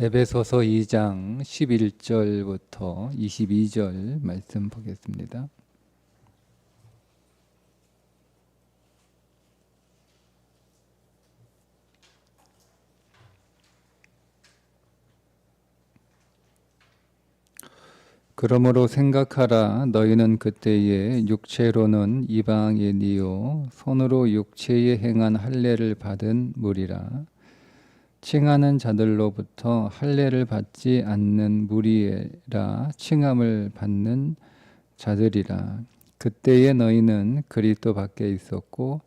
에베소서 2장 11절부터 22절 말씀 보겠습니다. 그러므로 생각하라. 너희는 그때에 육체로는 이방인이요 손으로 육체에 행한 할례를 받은 무리라. 칭하는 자들로부터 할례를 받지 않는 무리라 칭함을 받는 자들이라. 그때에 너희는 그리스도 밖에 있었고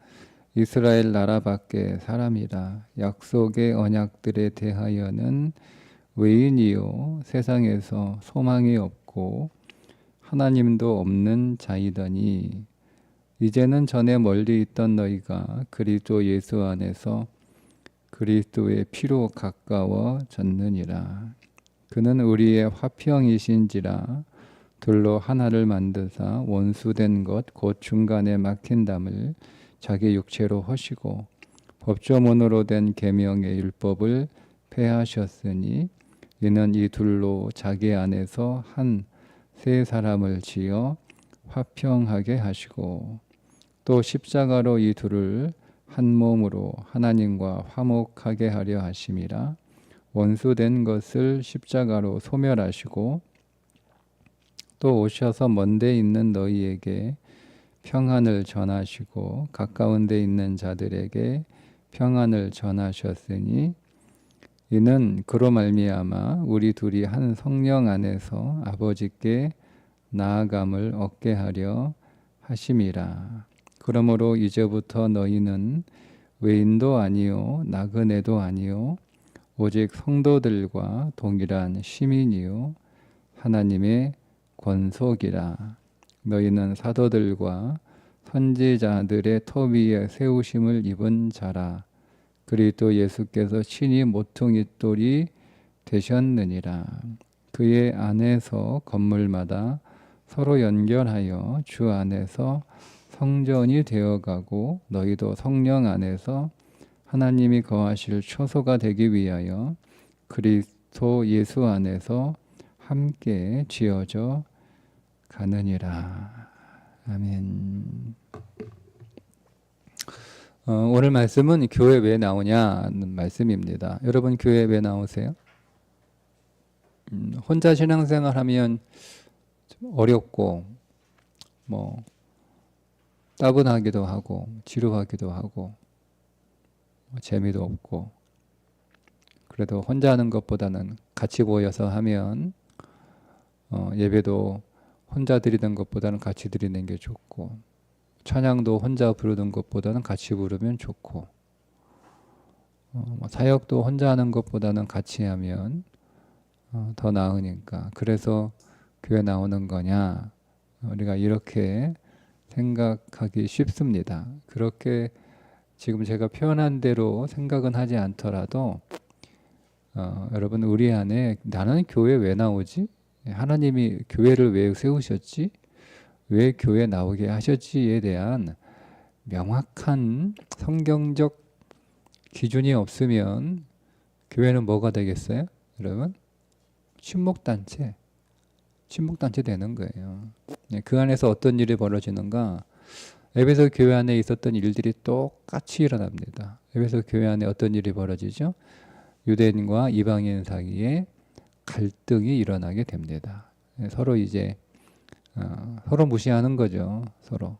이스라엘 나라 밖에 사람이라. 약속의 언약들에 대하여는 외인이요 세상에서 소망이 없고 하나님도 없는 자이더니 이제는 전에 멀리 있던 너희가 그리스도 예수 안에서 그리스도의 피로 가까워졌느니라. 그는 우리의 화평이신지라 둘로 하나를 만드사 원수된 것 곧 중간에 막힌 담을 자기 육체로 허시고 법조문으로 된 계명의 율법을 폐하셨으니 이는 이 둘로 자기 안에서 한 세 사람을 지어 화평하게 하시고 또 십자가로 이 둘을 한 몸으로 하나님과 화목하게 하려 하심이라. 원수된 것을 십자가로 소멸하시고 또 오셔서 먼데 있는 너희에게 평안을 전하시고 가까운 데 있는 자들에게 평안을 전하셨으니 이는 그로 말미암아 우리 둘이 한 성령 안에서 아버지께 나아감을 얻게 하려 하심이라. 그러므로 이제부터 너희는 외인도 아니요 나그네도 아니요 오직 성도들과 동일한 시민이요 하나님의 권속이라. 너희는 사도들과 선지자들의 터 위에 세우심을 입은 자라. 그리스도 예수께서 친히 모퉁이돌이 되셨느니라. 그의 안에서 건물마다 서로 연결하여 주 안에서 성전이 되어가고 너희도 성령 안에서 하나님이 거하실 초소가 되기 위하여 그리스도 예수 안에서 함께 지어져 가느니라. 아멘. 오늘 말씀은 교회 왜 나오냐는 말씀입니다. 여러분 교회 왜 나오세요? 혼자 신앙생활 하면 좀 어렵고 따분하기도 하고 지루하기도 하고 재미도 없고, 그래도 혼자 하는 것보다는 같이 모여서 하면 예배도 혼자 드리는 것보다는 같이 드리는 게 좋고, 찬양도 혼자 부르는 것보다는 같이 부르면 좋고, 사역도 혼자 하는 것보다는 같이 하면 더 나으니까. 그래서 교회 나오는 거냐, 우리가 이렇게 생각하기 쉽습니다. 그렇게 지금 제가 표현한 대로 생각은 하지 않더라도 여러분 우리 안에 나는 교회 왜 나오지? 하나님이 교회를 왜 세우셨지? 왜 교회 나오게 하셨지에 대한 명확한 성경적 기준이 없으면 교회는 뭐가 되겠어요? 여러분? 친목단체 되는 거예요. 그 안에서 어떤 일이 벌어지는가? 에베소 교회 안에 있었던 일들이 똑같이 일어납니다. 에베소 교회 안에 어떤 일이 벌어지죠? 유대인과 이방인 사이에 갈등이 일어나게 됩니다. 서로 이제 서로 무시하는 거죠. 서로.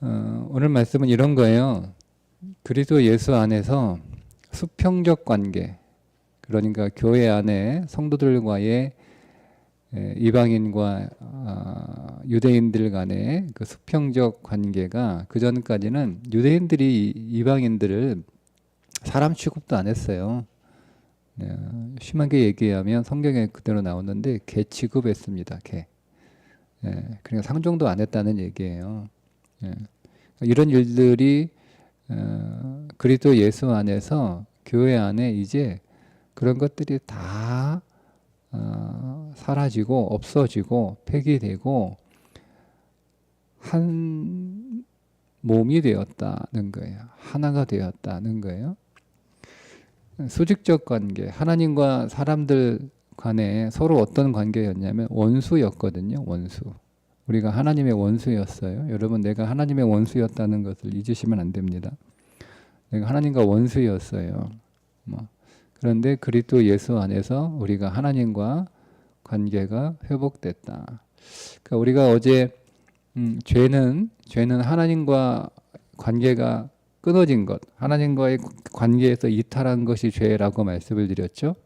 오늘 말씀은 이런 거예요. 그리스도 예수 안에서 수평적 관계, 그러니까 교회 안에 성도들과의 이방인과 유대인들 간의 그 수평적 관계가, 그 전까지는 유대인들이 이방인들을 사람 취급도 안 했어요. 심하게 얘기하면 성경에 그대로 나오는데 개 취급했습니다. 개. 그러니까 상종도 안 했다는 얘기예요. 이런 일들이 그리스도 예수 안에서 교회 안에 이제 그런 것들이 다 사라지고 없어지고 폐기되고 한 몸이 되었다는 거예요. 하나가 되었다는 거예요. 수직적 관계, 하나님과 사람들 간에 서로 어떤 관계였냐면 원수였거든요. 원수. 우리가 하나님의 원수였어요. 여러분, 내가 하나님의 원수였다는 것을 잊으시면 안 됩니다. 내가 하나님과 원수였어요. 그런데 그리스도 예수 안에서 우리가 하나님과 관계가 회복됐다. 그러니까 우리가 어제 죄는 하나님과 관계가 끊어진 것, 하나님과의 관계에서 이탈한 것이 죄라고 말씀을 드렸죠.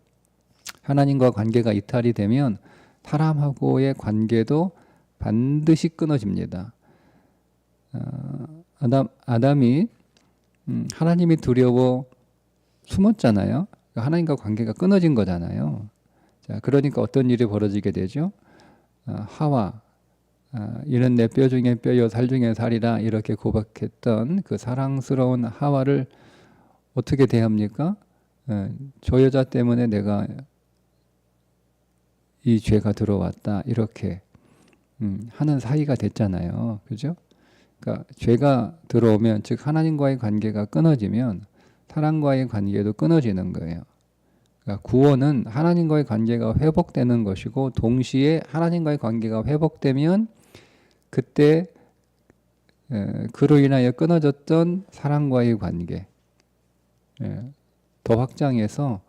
하나님과 관계가 이탈이 되면 사람하고의 관계도 반드시 끊어집니다. 아담이 하나님이 두려워 숨었잖아요. 하나님과 관계가 끊어진 거잖아요. 자, 그러니까 어떤 일이 벌어지게 되죠? 하와, 이는 내 뼈 중에 뼈요 살 중에 살이라 이렇게 고백했던 그 사랑스러운 하와를 어떻게 대합니까? 저 여자 때문에 내가 이 죄가 들어왔다 이렇게 하는 사이가 됐잖아요. 그죠? 그러니까 죄가 들어오면, 즉 하나님과의 관계가 끊어지면 사람과의 관계도 끊어지는 거예요. 그러니까 구원은 하나님과의 관계가 회복되는 것이고, 동시에 하나님과의 관계가 회복되면 그때 그로 인하여 끊어졌던 사랑과의 관계 더 확장해서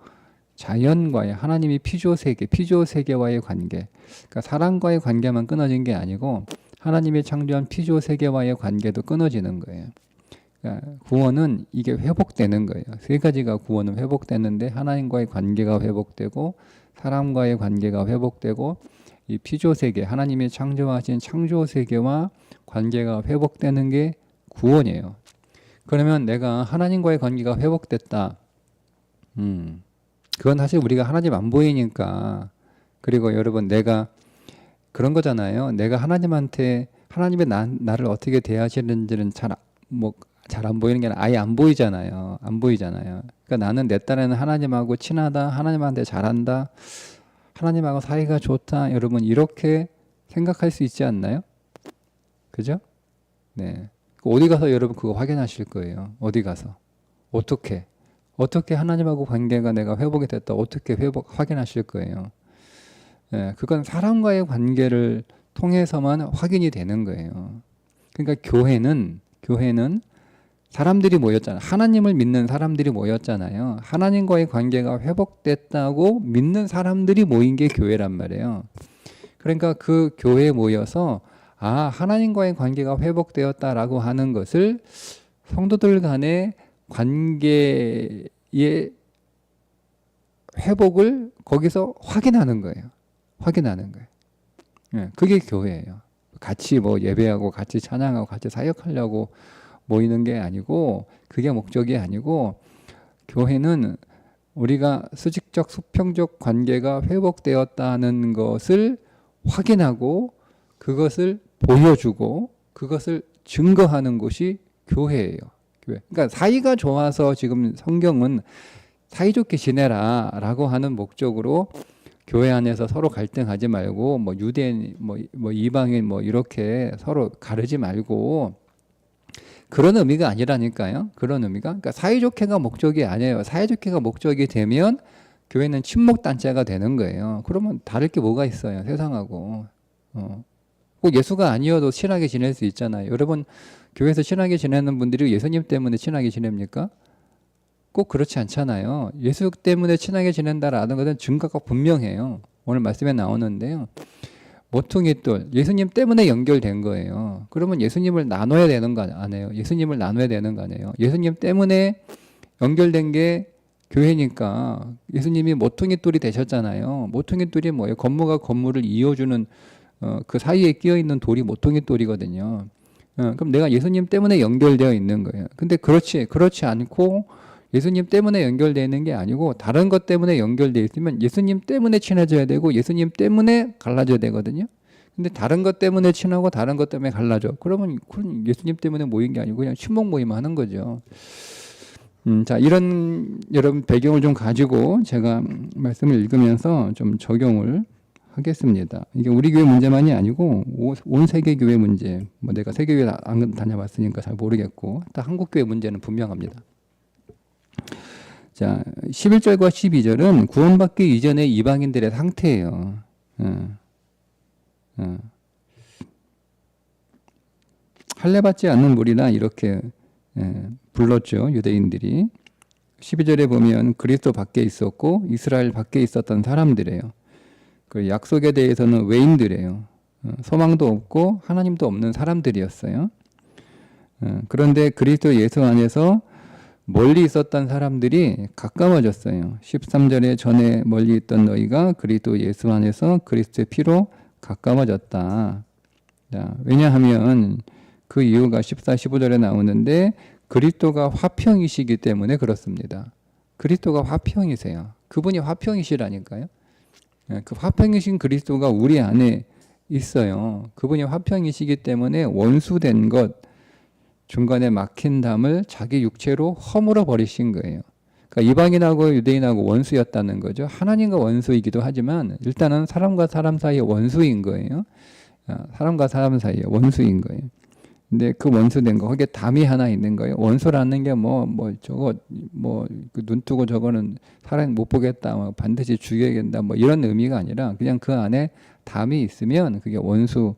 자연과의, 하나님이 피조세계와의 관계, 그러니까 사람과의 관계만 끊어진 게 아니고 하나님이 창조한 피조세계와의 관계도 끊어지는 거예요. 그러니까 구원은 이게 회복되는 거예요. 세 가지가 구원은 회복되는데, 하나님과의 관계가 회복되고, 사람과의 관계가 회복되고, 이 피조세계, 하나님이 창조하신 창조세계와 관계가 회복되는 게 구원이에요. 그러면 내가 하나님과의 관계가 회복됐다. 그건 사실 우리가 하나님 안 보이니까. 그리고 여러분, 내가 그런 거잖아요. 내가 하나님한테, 하나님의 나를 어떻게 대하시는지는 잘 안 보이는 게 아니라 아예 안 보이잖아요. 안 보이잖아요. 그러니까 나는 내 딴에는 하나님하고 친하다, 하나님한테 잘한다, 하나님하고 사이가 좋다. 여러분, 이렇게 생각할 수 있지 않나요? 그죠? 네. 어디 가서 여러분 그거 확인하실 거예요. 어디 가서. 어떻게 하나님하고 관계가 내가 회복이 됐다. 어떻게 확인하실 거예요. 네, 그건 사람과의 관계를 통해서만 확인이 되는 거예요. 그러니까 교회는 사람들이 모였잖아요. 하나님을 믿는 사람들이 모였잖아요. 하나님과의 관계가 회복됐다고 믿는 사람들이 모인 게 교회란 말이에요. 그러니까 그 교회에 모여서 하나님과의 관계가 회복되었다라고 하는 것을 성도들 간의 관계의 회복을 거기서 확인하는 거예요. 그게 교회예요. 같이 예배하고 같이 찬양하고 같이 사역하려고 모이는 게 아니고, 그게 목적이 아니고, 교회는 우리가 수직적 수평적 관계가 회복되었다는 것을 확인하고 그것을 보여주고 그것을 증거하는 곳이 교회예요. 교회. 그러니까 사이가 좋아서 지금 성경은 사이좋게 지내라 라고 하는 목적으로 교회 안에서 서로 갈등하지 말고 유대인 이방인 이렇게 서로 가르지 말고, 그런 의미가 아니라니까요. 그런 의미가, 그러니까 사이좋게가 목적이 아니에요. 사이좋게가 목적이 되면 교회는 친목단체가 되는 거예요. 그러면 다를 게 뭐가 있어요, 세상하고. 꼭 예수가 아니어도 친하게 지낼 수 있잖아요. 여러분, 교회에서 친하게 지내는 분들이 예수님 때문에 친하게 지냅니까? 꼭 그렇지 않잖아요. 예수 때문에 친하게 지낸다라는 것은 증거가 분명해요. 오늘 말씀에 나오는데요. 모퉁이돌, 예수님 때문에 연결된 거예요. 그러면 예수님을 나눠야 되는 거 아니에요? 예수님을 나눠야 되는 거 아니에요? 예수님 때문에 연결된 게 교회니까 예수님이 모퉁이돌이 되셨잖아요. 모퉁이돌이 뭐예요? 건물과 건물을 이어주는 그 사이에 끼어 있는 돌이 모퉁이돌이거든요. 그럼 내가 예수님 때문에 연결되어 있는 거예요. 근데 그렇지 않고 예수님 때문에 연결되는 게 아니고 다른 것 때문에 연결되어 있으면 예수님 때문에 친해져야 되고 예수님 때문에 갈라져야 되거든요. 근데 다른 것 때문에 친하고 다른 것 때문에 갈라져. 그러면 예수님 때문에 모인 게 아니고 그냥 친목 모임 하는 거죠. 자, 이런 여러분 배경을 좀 가지고 제가 말씀을 읽으면서 좀 적용을 하겠습니다. 이게 우리 교회 문제만이 아니고 온 세계 교회 문제. 내가 세계 교회 안 다녀봤으니까 잘 모르겠고 딱 한국 교회 문제는 분명합니다. 자, 11절과 12절은 구원받기 이전의 이방인들의 상태예요. 할례받지 않는 무리라 이렇게 불렀죠. 유대인들이. 12절에 보면 그리스도 밖에 있었고 이스라엘 밖에 있었던 사람들이에요. 그 약속에 대해서는 외인들이에요. 소망도 없고 하나님도 없는 사람들이었어요. 그런데 그리스도 예수 안에서 멀리 있었던 사람들이 가까워졌어요. 13절에 전에 멀리 있던 너희가 그리스도 예수 안에서 그리스도의 피로 가까워졌다. 자, 왜냐하면 그 이유가 14, 15절에 나오는데 그리스도가 화평이시기 때문에 그렇습니다. 그리스도가 화평이세요. 그분이 화평이시라니까요. 그 화평이신 그리스도가 우리 안에 있어요. 그분이 화평이시기 때문에 원수된 것, 중간에 막힌 담을 자기 육체로 허물어 버리신 거예요. 그러니까 이방인하고 유대인하고 원수였다는 거죠. 하나님과 원수이기도 하지만 일단은 사람과 사람 사이의 원수인 거예요. 사람과 사람 사이의 원수인 거예요. 근데 그 원수된 거, 거기에 담이 하나 있는 거예요. 원수라는 게 눈 뜨고 저거는 사람 못 보겠다, 반드시 죽여야겠다, 이런 의미가 아니라 그냥 그 안에 담이 있으면 그게 원수인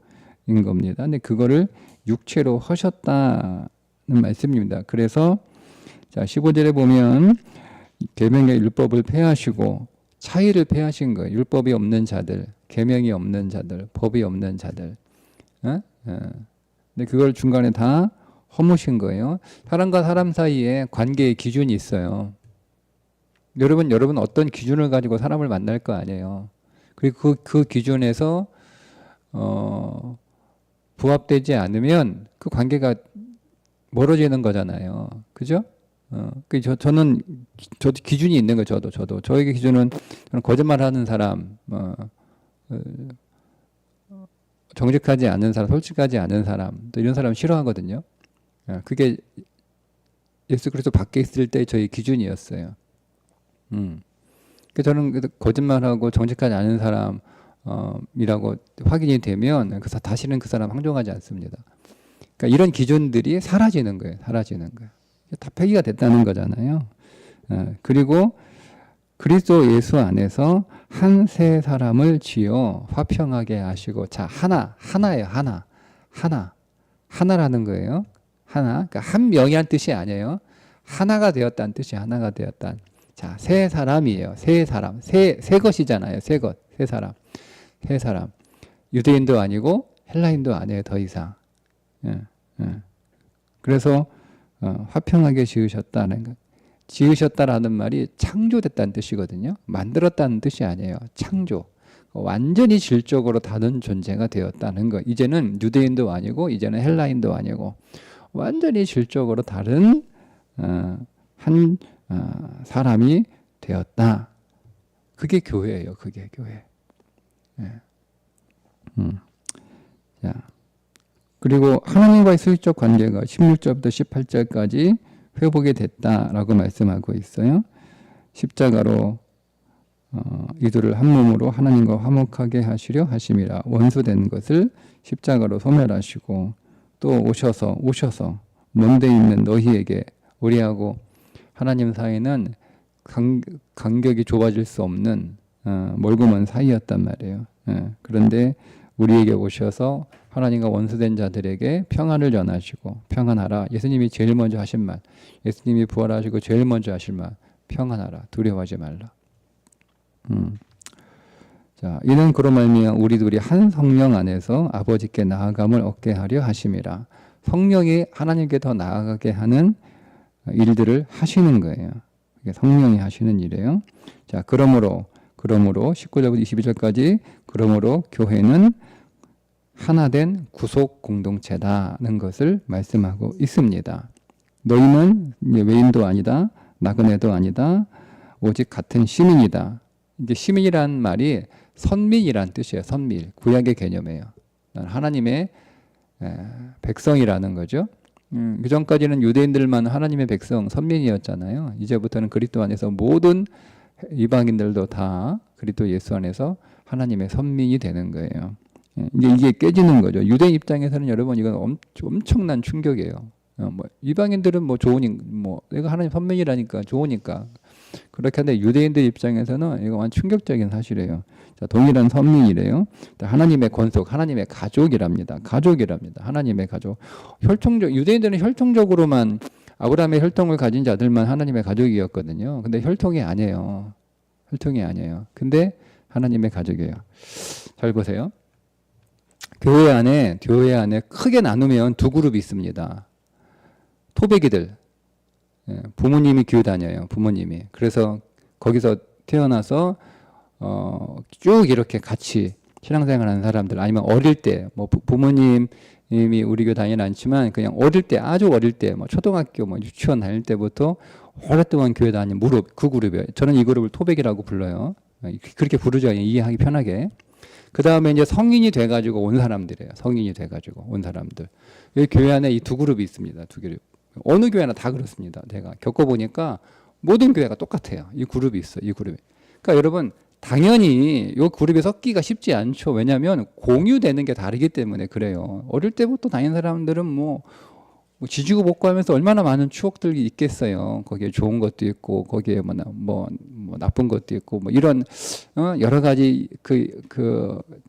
겁니다. 근데 그거를 육체로 하셨다는 말씀입니다. 그래서 자 15절에 보면 계명의 율법을 폐하시고 차이를 폐하신 거예요. 율법이 없는 자들, 계명이 없는 자들, 법이 없는 자들. 근데 그걸 중간에 다 허무신 거예요. 사람과 사람 사이에 관계의 기준이 있어요. 여러분 어떤 기준을 가지고 사람을 만날 거 아니에요. 그리고 그 기준에서 부합되지 않으면 그 관계가 멀어지는 거잖아요. 그죠? 저도 기준이 있는 거예요. 저도 저에게 기준은 저는 거짓말하는 사람, 정직하지 않은 사람, 솔직하지 않은 사람, 또 이런 사람 싫어하거든요. 그게 예수 그리스도 밖에 있을 때 저희 기준이었어요. 저는 거짓말하고 정직하지 않은 사람이라고 확인이 되면 다시는 그 사람 상종하지 않습니다. 그러니까 이런 기준들이 사라지는 거예요. 다 폐기가 됐다는 거잖아요. 그리고 그리스도 예수 안에서 한 세 사람을 지어 화평하게 하시고, 자, 하나예요. 하나라는 거예요. 하나. 그러니까 한 명이란 뜻이 아니에요. 하나가 되었다는 뜻이 하나가 되었다. 자, 세 사람이에요. 세 사람. 세 것이잖아요. 세 사람. 유대인도 아니고 헬라인도 아니에요. 더 이상. 그래서 화평하게 지으셨다는 것. 지으셨다라는 말이 창조됐다는 뜻이거든요. 만들었다는 뜻이 아니에요. 창조. 완전히 질적으로 다른 존재가 되었다는 것. 이제는 유대인도 아니고 이제는 헬라인도 아니고 완전히 질적으로 다른 한 사람이 되었다. 그게 교회예요. 그게 교회. 자, 그리고 하나님과의 수직적 관계가 16절부터 18절까지 회복이 됐다라고 말씀하고 있어요. 십자가로 이들을 한 몸으로 하나님과 화목하게 하시려 하심이라. 원수된 것을 십자가로 소멸하시고 또 오셔서 먼데 있는 너희에게, 우리하고 하나님 사이는 간격이 좁아질 수 없는 멀고 먼 사이였단 말이에요. 그런데 우리에게 오셔서 하나님과 원수된 자들에게 평안을 전하시고, 평안하라. 예수님이 제일 먼저 하신 말, 예수님이 부활하시고 제일 먼저 하실 말, 평안하라. 두려워하지 말라. 자, 이는 그로 말미암아 우리 둘이 한 성령 안에서 아버지께 나아감을 얻게 하려 하심이라. 성령이 하나님께 더 나아가게 하는 일들을 하시는 거예요. 이게 성령이 하시는 일이에요. 자, 그러므로 19절부터 22절까지 그러므로 교회는 하나된 구속 공동체다는 것을 말씀하고 있습니다. 너희는 외인도 아니다, 나그네도 아니다, 오직 같은 시민이다. 이제 시민이란 말이 선민이란 뜻이에요. 선민, 구약의 개념이에요. 하나님의 백성이라는 거죠. 그 전까지는 유대인들만 하나님의 백성, 선민이었잖아요. 이제부터는 그리스도 안에서 모든 이방인들도 다 그리스도 예수 안에서 하나님의 선민이 되는 거예요. 이게 깨지는 거죠. 유대인 입장에서는 여러분 이건 엄청난 충격이에요. 이방인들은 좋으니 내가 하나님 선민이라니까 좋으니까. 그렇게 하는데 유대인들 입장에서는 이거 완전 충격적인 사실이에요. 자, 동일한 선민이래요. 하나님의 권속, 하나님의 가족이랍니다. 가족이랍니다. 하나님의 가족. 유대인들은 혈통적으로만 아브라함의 혈통을 가진 자들만 하나님의 가족이었거든요. 근데 혈통이 아니에요. 혈통이 아니에요. 근데 하나님의 가족이에요. 잘 보세요. 교회 안에 크게 나누면 두 그룹이 있습니다. 토백이들. 부모님이 교회 다녀요. 부모님이. 그래서 거기서 태어나서 쭉 이렇게 같이 신앙생활하는 사람들, 아니면 어릴 때 뭐 부모님이 우리 교회 다니진 않지만 그냥 어릴 때, 아주 어릴 때, 뭐 초등학교, 뭐 유치원 다닐 때부터 오랫동안 교회 다니는 무릎, 그 그룹이에요. 저는 이 그룹을 토백이라고 불러요. 그렇게 부르죠. 이해하기 편하게. 그 다음에 이제 성인이 돼가지고 온 사람들이에요. 성인이 돼가지고 온 사람들. 여기 교회 안에 이 두 그룹이 있습니다. 두 그룹. 어느 교회나 다 그렇습니다. 내가 겪어보니까 모든 교회가 똑같아요. 이 그룹이 있어요. 이 그룹이. 그러니까 여러분, 당연히 이 그룹에 섞기가 쉽지 않죠. 왜냐하면 공유되는 게 다르기 때문에 그래요. 어릴 때부터 다니는 사람들은 뭐 지지고 볶고 하면서 얼마나 많은 추억들이 있겠어요. 거기에 좋은 것도 있고, 거기에 뭐 나쁜 것도 있고, 뭐 이런, 여러 가지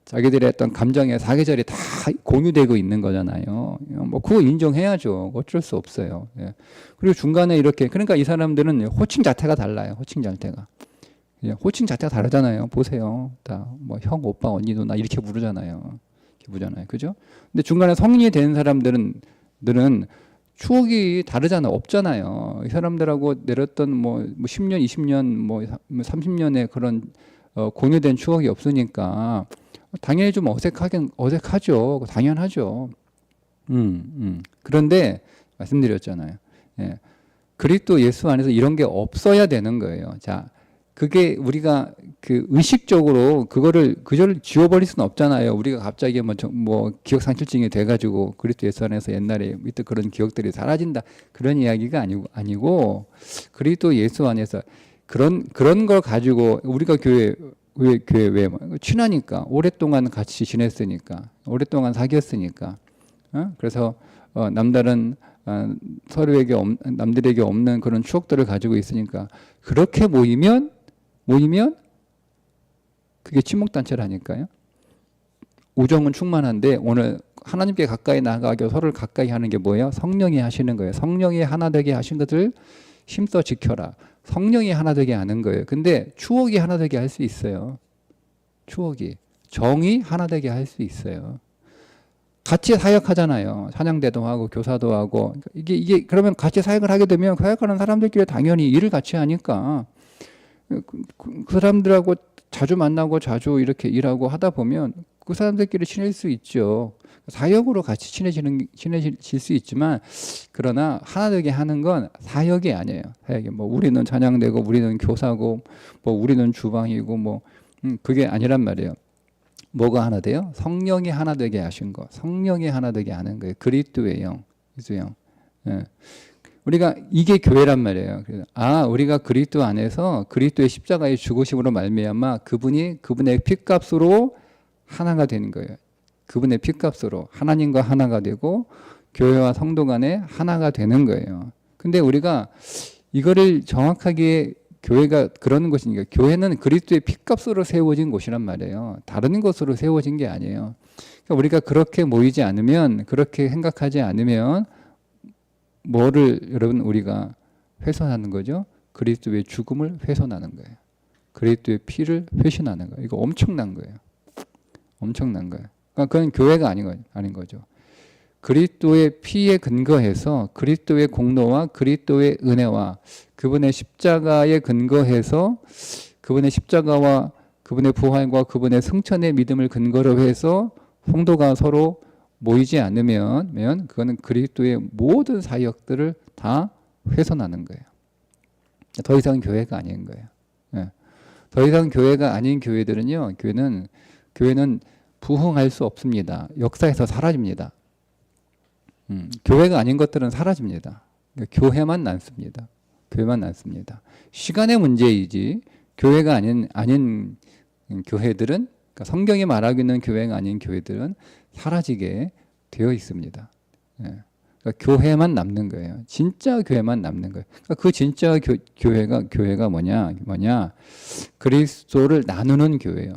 자기들의 어떤 감정의 사계절이 다 공유되고 있는 거잖아요. 뭐 그거 인정해야죠. 어쩔 수 없어요. 예. 그리고 중간에 이렇게, 그러니까 이 사람들은 호칭 자태가 달라요. 호칭 자태가. 예, 호칭 자태가 다르잖아요. 보세요. 다 뭐 형, 오빠, 언니, 누나 이렇게 부르잖아요. 이렇게 부르잖아요. 그죠? 근데 중간에 성인이 된 사람들은 추억이 다르잖아. 없잖아요. 이 사람들하고 내렸던 뭐 10년, 20년, 뭐 30년의 그런 공유된 추억이 없으니까 당연히 좀 어색하죠. 당연하죠. 그런데 말씀드렸잖아요. 예. 그리스도 예수 안에서 이런 게 없어야 되는 거예요. 자, 그게 우리가 그 의식적으로 그거를 지워버릴 수는 없잖아요. 우리가 갑자기 뭐 기억상실증이 돼가지고 그리스도 예수 안에서 옛날에 있던 그런 기억들이 사라진다, 그런 이야기가 아니고 그리스도 예수 안에서 그런 걸 가지고 우리가 교회 왜 친하니까, 오랫동안 같이 지냈으니까, 오랫동안 사귀었으니까, 그래서 남들에게 없는 그런 추억들을 가지고 있으니까 그렇게 모이면 그게 친목단체라니까요. 우정은 충만한데 오늘 하나님께 가까이 나가게 서로를 가까이 하는 게 뭐예요? 성령이 하시는 거예요. 성령이 하나 되게 하신 것을 힘써 지켜라. 성령이 하나 되게 하는 거예요. 근데 추억이 하나 되게 할 수 있어요. 추억이. 정이 하나 되게 할 수 있어요. 같이 사역하잖아요. 찬양대도 하고 교사도 하고. 이게 그러면 같이 사역을 하게 되면 사역하는 사람들끼리 당연히 일을 같이 하니까 그 사람들하고 자주 만나고 자주 이렇게 일하고 하다 보면 그 사람들끼리 친해질 수 있죠. 사역으로 같이 친해질 수 있지만, 그러나 하나 되게 하는 건 사역이 아니에요. 사역이 뭐 우리는 찬양대고 우리는 교사고 뭐 우리는 주방이고 뭐 그게 아니란 말이에요. 뭐가 하나 돼요? 성령이 하나 되게 하신 거. 성령이 하나 되게 하는 거예요. 그리스도의 영. 그리스도의 영. 예. 우리가 이게 교회란 말이에요. 우리가 그리스도 안에서 그리스도의 십자가의 죽으심으로 말미암아 그분의 피값으로 하나가 되는 거예요. 그분의 피값으로 하나님과 하나가 되고 교회와 성도 간에 하나가 되는 거예요. 근데 우리가 이거를 정확하게, 교회가 그런 것이니까, 교회는 그리스도의 피값으로 세워진 곳이란 말이에요. 다른 것으로 세워진 게 아니에요. 그러니까 우리가 그렇게 모이지 않으면, 그렇게 생각하지 않으면 뭐를 여러분 우리가 훼손하는 거죠? 그리스도의 죽음을 훼손하는 거예요. 그리스도의 피를 회신하는 거예요. 이거 엄청난 거예요. 엄청난 거예요. 그러니까 그건 교회가 아닌 거죠. 그리스도의 피에 근거해서 그리스도의 공로와 그리스도의 은혜와 그분의 십자가에 근거해서, 그분의 십자가와 그분의 부활과 그분의 승천의 믿음을 근거로 해서 성도가 서로 모이지 않으면 그거는 그리스도의 모든 사역들을 다 훼손하는 거예요. 더 이상 교회가 아닌 거예요. 예. 더 이상 교회가 아닌 교회들은요, 교회는 부흥할 수 없습니다. 역사에서 사라집니다. 교회가 아닌 것들은 사라집니다. 교회만 남습니다. 교회만 남습니다. 시간의 문제이지, 교회가 아닌 교회들은, 그러니까 성경이 말하고 있는 교회가 아닌 교회들은 사라지게 되어 있습니다. 예. 그러니까 교회만 남는 거예요. 진짜 교회만 남는 거예요. 그러니까 그 진짜 교회가 뭐냐? 그리스도를 나누는 교회예요.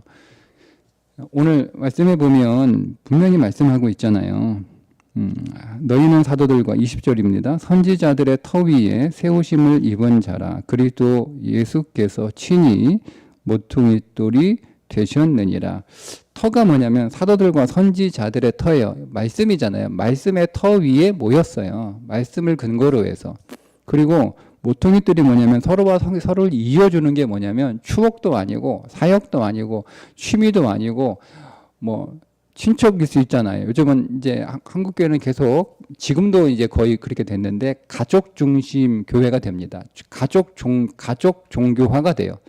오늘 말씀해 보면 분명히 말씀하고 있잖아요. 너희는 사도들과 20절입니다. 선지자들의 터 위에 세우심을 입은 자라 그리스도 예수께서 친히 모퉁이돌이 되셨느니라. 터가 뭐냐면 사도들과 선지자들의 터예요. 말씀이잖아요. 말씀의 터 위에 모였어요. 말씀을 근거로 해서. 그리고 모퉁이돌이 뭐냐면 서로와 서로를 이어주는 게 뭐냐면 추억도 아니고 사역도 아니고 취미도 아니고 뭐 친척일 수 있잖아요. 요즘은 이제 한국 교회는 계속 지금도 이제 거의 그렇게 됐는데 가족 중심 교회가 됩니다. 가족 종교화가 돼요.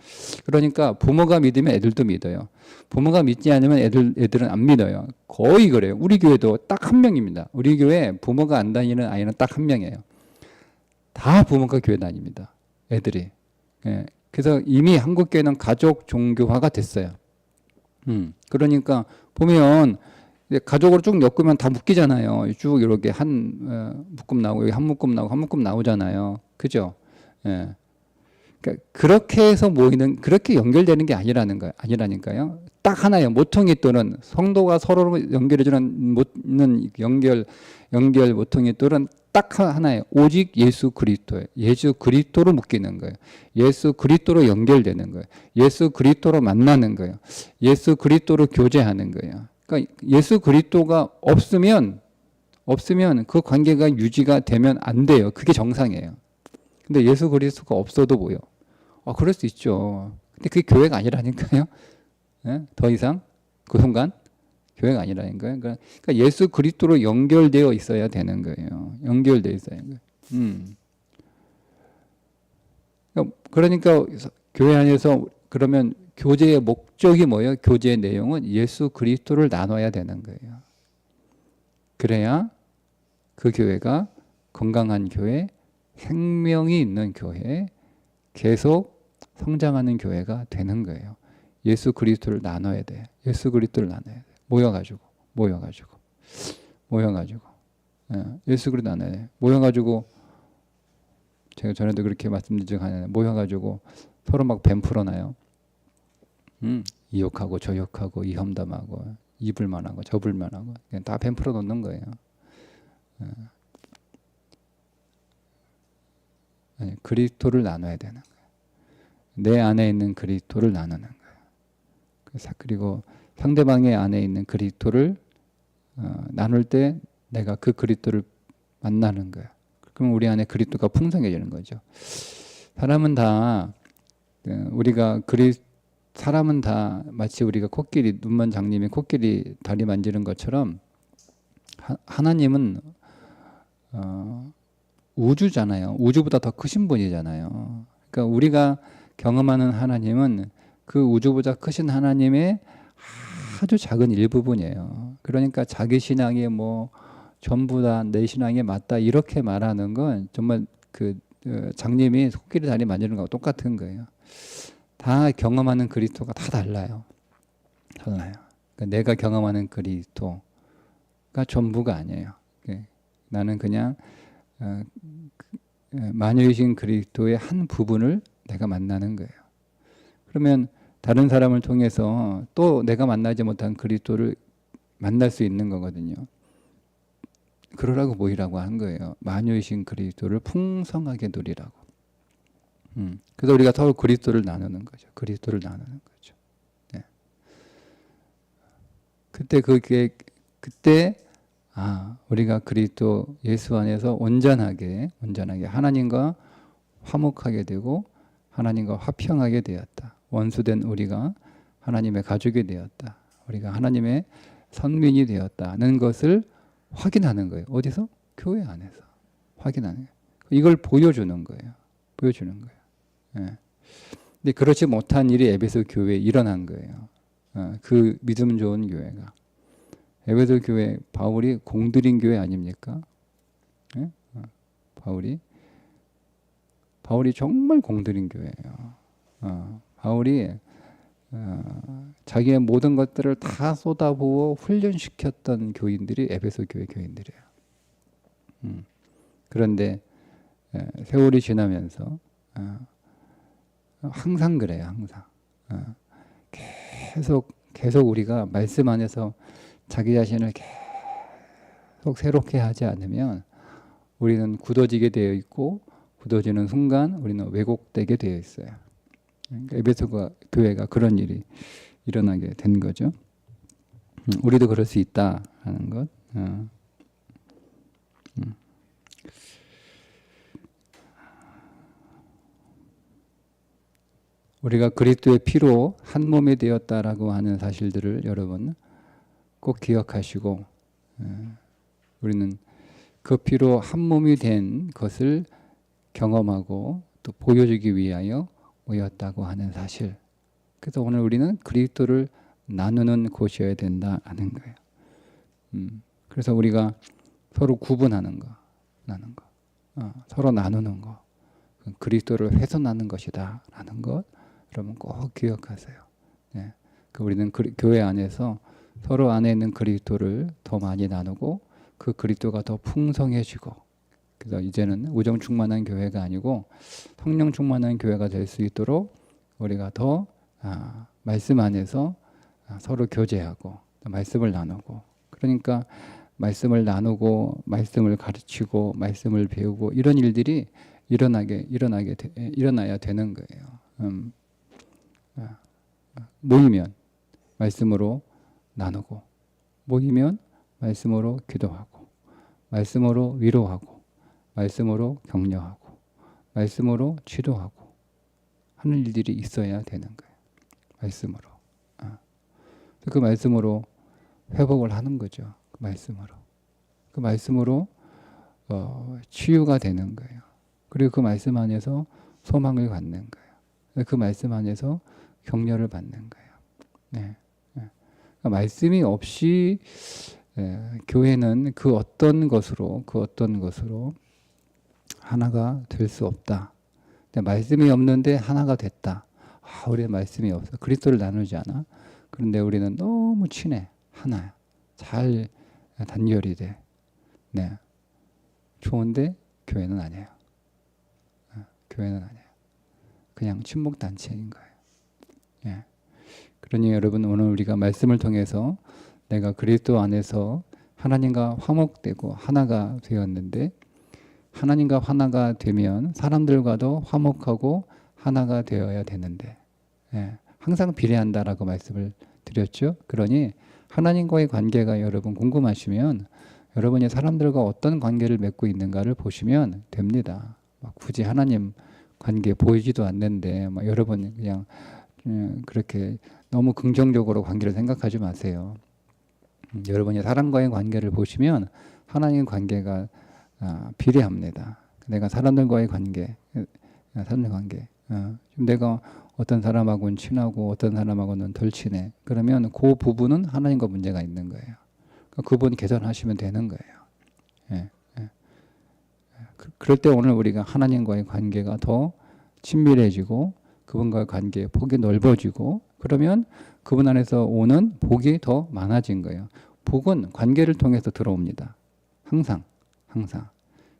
그러니까 부모가 믿으면 애들도 믿어요. 부모가 믿지 않으면 애들은 안 믿어요. 거의 그래요. 우리 교회도 딱 한 명입니다. 우리 교회 부모가 안 다니는 아이는 딱 한 명이에요. 다 부모가 교회 다닙니다. 애들이. 예. 그래서 이미 한국 교회는 가족 종교화가 됐어요. 그러니까 보면 가족으로 쭉 엮으면 다 묶이잖아요. 쭉 이렇게 한 묶음 나오고 여기 한 묶음 나오고 한 묶음 나오잖아요. 그죠? 예. 그러니까 그렇게 해서 모이는 그렇게 연결되는 게 아니라니까요. 딱 하나예요. 모퉁이돌은 성도가 서로 연결해주는 연결 모퉁이돌은 딱 하나예요. 오직 예수 그리스도예요. 예수 그리스도로 묶이는 거예요. 예수 그리스도로 연결되는 거예요. 예수 그리스도로 만나는 거예요. 예수 그리스도로 교제하는 거예요. 그러니까 예수 그리스도가 없으면 그 관계가 유지가 되면 안 돼요. 그게 정상이에요. 근데 예수 그리스도가 없어도 뭐요? 그럴 수 있죠. 근데 그게 교회가 아니라니까요. 예? 더 이상 그 순간 교회가 아니라니까요. 그러니까 예수 그리스도로 연결되어 있어야 되는 거예요. 연결되어 있어야 되는 거예요. 그러니까 교회 안에서 그러면 교제의 목적이 뭐예요? 교제의 내용은 예수 그리스도를 나눠야 되는 거예요. 그래야 그 교회가 건강한 교회, 생명이 있는 교회, 계속 성장하는 교회가 되는 거예요. 예수 그리스도를 나눠야 돼. 예수 그리스도를 나눠야 돼. 모여가지고. 예수 그리스도 나눠야 돼. 모여가지고 제가 전에도 그렇게 말씀드린 적 하나 모여가지고 서로 막 뱀 풀어놔요. 이 욕하고 저 욕하고 이 험담하고 이 불만하고 저 불만하고 그냥 다 뱀 풀어 놓는 거예요. 그리스도를 나눠야 되는 거예요. 내 안에 있는 그리스도를 나누는 거예요. 그리고 상대방의 안에 있는 그리스도를 나눌 때 내가 그 그리스도를 만나는 거예요. 그러면 우리 안에 그리스도가 풍성해지는 거죠. 사람은 다 마치 우리가 코끼리 눈먼 장님이 코끼리 다리 만지는 것처럼 하나님은 우주잖아요. 우주보다 더 크신 분이잖아요. 그러니까 우리가 경험하는 하나님은 그 우주보다 크신 하나님의 아주 작은 일부분이에요. 그러니까 자기 신앙이 뭐 전부 다 내 신앙에 맞다 이렇게 말하는 건 정말 장님이 코끼리 다리 만지는 거하고 똑같은 거예요. 다 경험하는 그리스도가 다 달라요. 그러니까 내가 경험하는 그리스도가 전부가 아니에요. 나는 그냥 만유이신 그리스도의 한 부분을 내가 만나는 거예요. 그러면 다른 사람을 통해서 또 내가 만나지 못한 그리스도를 만날 수 있는 거거든요. 그러라고 모이라고 한 거예요. 만유이신 그리스도를 풍성하게 누리라고. 그래서 우리가 서로 그리스도를 나누는 거죠. 그리스도를 나누는 거죠. 네. 그때 우리가 그리스도 예수 안에서 온전하게 하나님과 화목하게 되고 하나님과 화평하게 되었다. 원수된 우리가 하나님의 가족이 되었다. 우리가 하나님의 선민이 되었다는 것을 확인하는 거예요. 어디서? 교회 안에서 확인하는 거예요. 이걸 보여주는 거예요. 예. 근데 그렇지 못한 일이 에베소 교회에 일어난 거예요. 그 믿음 좋은 교회가. 에베소 교회 바울이 공들인 교회 아닙니까? 예? 바울이 정말 공들인 교회예요. 바울이 자기의 모든 것들을 다 쏟아부어 훈련시켰던 교인들이 에베소 교회 교인들이에요. 그런데 세월이 지나면서 항상 그래요. 항상 계속 우리가 말씀 안에서 자기 자신을 계속 새롭게 하지 않으면 우리는 굳어지게 되어 있고, 굳어지는 순간 우리는 왜곡되게 되어 있어요. 그러니까 에베소 교회가 그런 일이 일어나게 된 거죠. 우리도 그럴 수 있다 하는 것. 우리가 그리스도의 피로 한 몸이 되었다라고 하는 사실들을 여러분 꼭 기억하시고, 우리는 그 피로 한 몸이 된 것을 경험하고 또 보여주기 위하여 모였다고 하는 사실. 그래서 오늘 우리는 그리스도를 나누는 곳이어야 된다는 거예요. 그래서 우리가 서로 구분하는 거, 서로 나누는 거, 그리스도를 훼손하는 것이다라는 것, 여러분 꼭 기억하세요. 네. 우리는 교회 안에서 서로 안에 있는 그리스도를 더 많이 나누고 그 그리스도가 더 풍성해지고, 그래서 이제는 우정 충만한 교회가 아니고 성령 충만한 교회가 될 수 있도록 우리가 더 말씀 안에서 서로 교제하고 말씀을 나누고, 그러니까 말씀을 나누고 말씀을 가르치고 말씀을 배우고 이런 일들이 일어나야 되는 거예요. 모이면 말씀으로 나누고, 모이면 말씀으로 기도하고, 말씀으로 위로하고, 말씀으로 격려하고, 말씀으로 치료하고 하는 일들이 있어야 되는 거예요. 말씀으로. 그 말씀으로 회복을 하는 거죠. 그 말씀으로 치유가 되는 거예요. 그리고 그 말씀 안에서 소망을 갖는 거예요. 그 말씀 안에서 격려를 받는 거예요. 네. 그러니까 말씀이 없이 교회는 그 어떤 것으로 하나가 될 수 없다. 말씀이 없는데 하나가 됐다. 우리는 말씀이 없어. 그리스도를 나누지 않아. 그런데 우리는 너무 친해. 하나야. 잘 단결이 돼. 네. 좋은데 교회는 아니에요. 교회는 아니에요. 그냥 친목단체인 거예요. 예. 그러니 여러분, 오늘 우리가 말씀을 통해서 내가 그리스도 안에서 하나님과 화목되고 하나가 되었는데, 하나님과 하나가 되면 사람들과도 화목하고 하나가 되어야 되는데, 항상 비례한다라고 말씀을 드렸죠. 그러니 하나님과의 관계가 여러분 궁금하시면 여러분이 사람들과 어떤 관계를 맺고 있는가를 보시면 됩니다. 굳이 하나님 관계 보이지도 않는데 여러분 그냥 그렇게 너무 긍정적으로 관계를 생각하지 마세요. 여러분이 사람과의 관계를 보시면 하나님 관계가 비례합니다. 내가 사람들과의 관계, 지금 내가 어떤 사람하고는 친하고 어떤 사람하고는 덜 친해. 그러면 그 부분은 하나님과 문제가 있는 거예요. 그 부분 개선하시면 되는 거예요. 그럴 때 오늘 우리가 하나님과의 관계가 더 친밀해지고 그분과의 관계의 폭이 넓어지고, 그러면 그분 안에서 오는 복이 더 많아진 거예요. 복은 관계를 통해서 들어옵니다. 항상.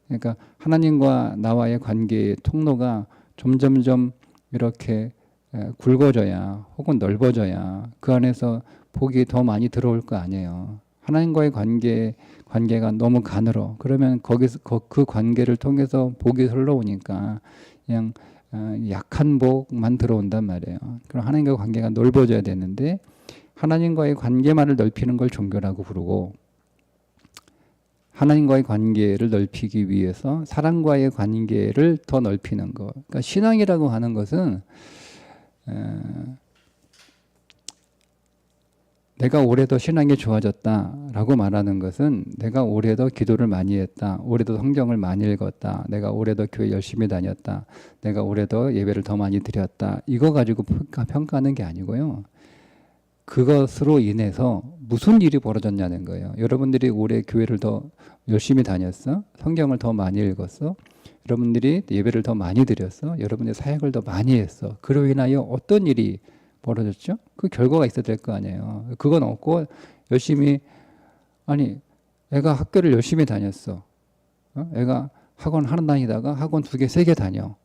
그러니까 하나님과 나와의 관계의 통로가 점점점 이렇게 굵어져야 혹은 넓어져야 그 안에서 복이 더 많이 들어올 거 아니에요. 하나님과의 관계가 너무 가늘어. 그러면 거기서 그 관계를 통해서 복이 흘러오니까 그냥 약한 복만 들어온단 말이에요. 그럼 하나님과의 관계가 넓어져야 되는데, 하나님과의 관계만을 넓히는 걸 종교라고 부르고, 하나님과의 관계를 넓히기 위해서 사람과의 관계를 더 넓히는 것. 그러니까 신앙이라고 하는 것은 내가 올해 더 신앙이 좋아졌다라고 말하는 것은 내가 올해 더 기도를 많이 했다, 올해 더 성경을 많이 읽었다, 내가 올해 더 교회 열심히 다녔다, 내가 올해 더 예배를 더 많이 드렸다, 이거 가지고 평가하는 게 아니고요. 그것으로 인해서 무슨 일이 벌어졌냐는 거예요. 여러분들이 올해 교회를 더 열심히 다녔어? 성경을 더 많이 읽었어? 여러분들이 예배를 더 많이 드렸어? 여러분들이 사역을 더 많이 했어? 그로 인하여 어떤 일이 벌어졌죠? 그 결과가 있어야 될 거 아니에요. 그건 없고 열심히, 애가 학교를 열심히 다녔어. 애가 학원 하나 다니다가 학원 2개, 3개 다녀.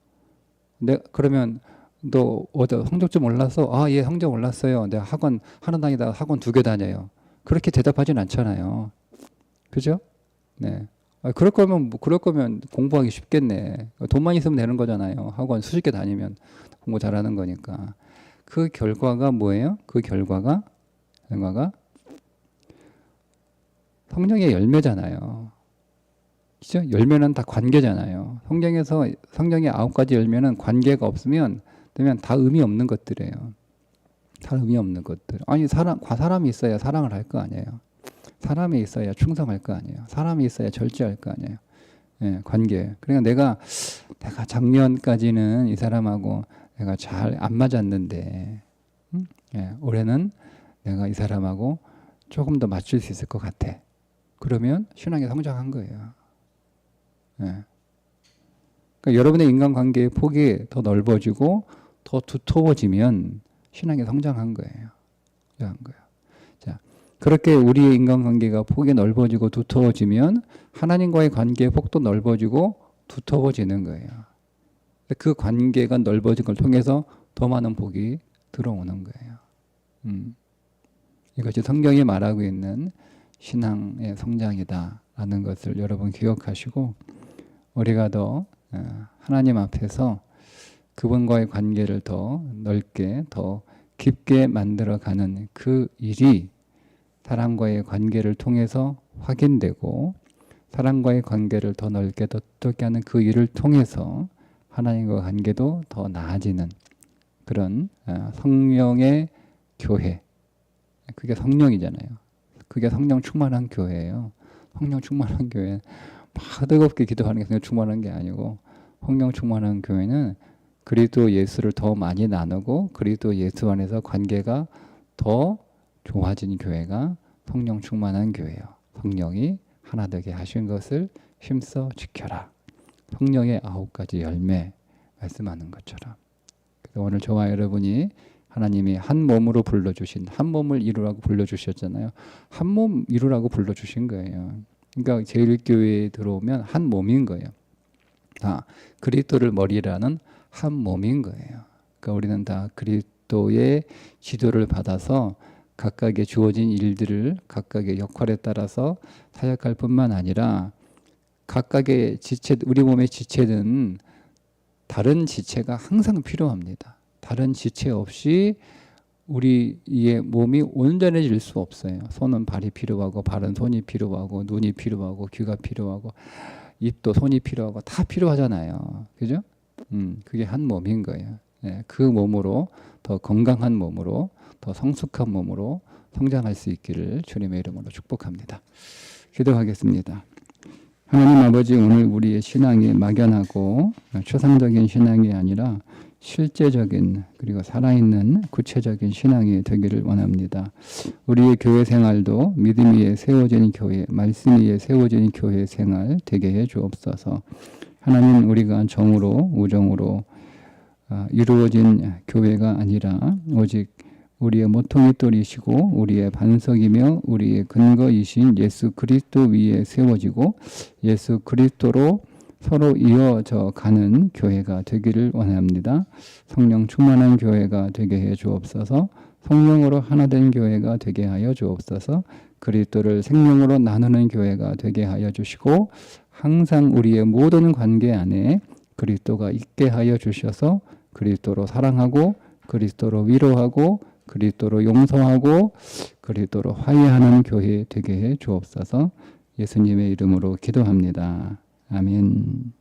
그러면 너 성적 좀 올랐어? 아, 예, 성적 올랐어요. 내가 학원 하나 다니다가 학원 2개 다녀요. 그렇게 대답하진 않잖아요. 그죠? 네. 그럴 거면 공부하기 쉽겠네. 돈만 있으면 되는 거잖아요. 학원 수십 개 다니면 공부 잘하는 거니까. 그 결과가 뭐예요? 그 결과가 성령의 열매잖아요. 그죠? 열매는 다 관계잖아요. 성경에서 성경의 9가지 열매는 관계가 없으면 다 의미 없는 것들이에요. 다 의미 없는 것들. 아니 사람이 있어야 사랑을 할 거 아니에요. 사람이 있어야 충성할 거 아니에요. 사람이 있어야 절제할 거 아니에요. 예, 관계. 그러니까 내가 작년까지는 이 사람하고 내가 잘 안 맞았는데, 예, 올해는 내가 이 사람하고 조금 더 맞출 수 있을 것 같아. 그러면 신앙이 성장한 거예요. 예. 그러니까 여러분의 인간관계의 폭이 더 넓어지고 더 두터워지면 신앙이 성장한 거예요. 자, 그렇게 우리의 인간관계가 폭이 넓어지고 두터워지면 하나님과의 관계의 폭도 넓어지고 두터워지는 거예요. 그 관계가 넓어진 걸 통해서 더 많은 복이 들어오는 거예요. 이것이 성경이 말하고 있는 신앙의 성장이다라는 것을 여러분 기억하시고, 우리가 더 하나님 앞에서 그분과의 관계를 더 넓게 더 깊게 만들어가는 그 일이 사람과의 관계를 통해서 확인되고, 사람과의 관계를 더 넓게 더 두텁게 하는 그 일을 통해서 하나님과 관계도 더 나아지는 그런 성령의 교회. 그게 성령이잖아요. 그게 성령 충만한 교회예요. 성령 충만한 교회. 막 뜨겁게 기도하는 게 성령 충만한 게 아니고, 성령 충만한 교회는 그리스도 예수를 더 많이 나누고 그리스도 예수 안에서 관계가 더 좋아진 교회가 성령 충만한 교회예요. 성령이 하나 되게 하신 것을 힘써 지켜라. 성령의 9가지 열매 말씀하는 것처럼. 그래서 오늘 저와 여러분이 하나님이 한 몸으로 불러주신, 한 몸을 이루라고 불러주셨잖아요. 한 몸 이루라고 불러주신 거예요. 그러니까 제일교회에 들어오면 한 몸인 거예요. 다 그리스도를 머리라는 한 몸인 거예요. 그러니까 우리는 다 그리스도의 지도를 받아서 각각의 주어진 일들을 각각의 역할에 따라서 사역할 뿐만 아니라 각각의 지체, 우리 몸의 지체는 다른 지체가 항상 필요합니다. 다른 지체 없이 우리의 몸이 온전해질 수 없어요. 손은 발이 필요하고, 발은 손이 필요하고, 눈이 필요하고, 귀가 필요하고, 입도 손이 필요하고, 다 필요하잖아요. 그죠? 그게 한 몸인 거예요. 네, 그 몸으로 더 건강한 몸으로, 더 성숙한 몸으로 성장할 수 있기를 주님의 이름으로 축복합니다. 기도하겠습니다. 하나님 아버지, 오늘 우리의 신앙이 막연하고 추상적인 신앙이 아니라 실제적인 그리고 살아있는 구체적인 신앙이 되기를 원합니다. 우리의 교회 생활도 믿음 위에 세워진 교회, 말씀 위에 세워진 교회 생활 되게 해 주옵소서. 하나님, 우리가 정으로 우정으로 이루어진 교회가 아니라 오직 우리의 모퉁이 돌이시고 우리의 반석이며 우리의 근거이신 예수 그리스도 위에 세워지고 예수 그리스도로 서로 이어져 가는 교회가 되기를 원합니다. 성령 충만한 교회가 되게 해 주옵소서. 성령으로 하나 된 교회가 되게 하여 주옵소서. 그리스도를 생명으로 나누는 교회가 되게 하여 주시고, 항상 우리의 모든 관계 안에 그리스도가 있게 하여 주셔서 그리스도로 사랑하고 그리스도로 위로하고 그리스도로 용서하고 그리스도로 화해하는 교회 되게 해 주옵소서. 예수님의 이름으로 기도합니다. 아멘.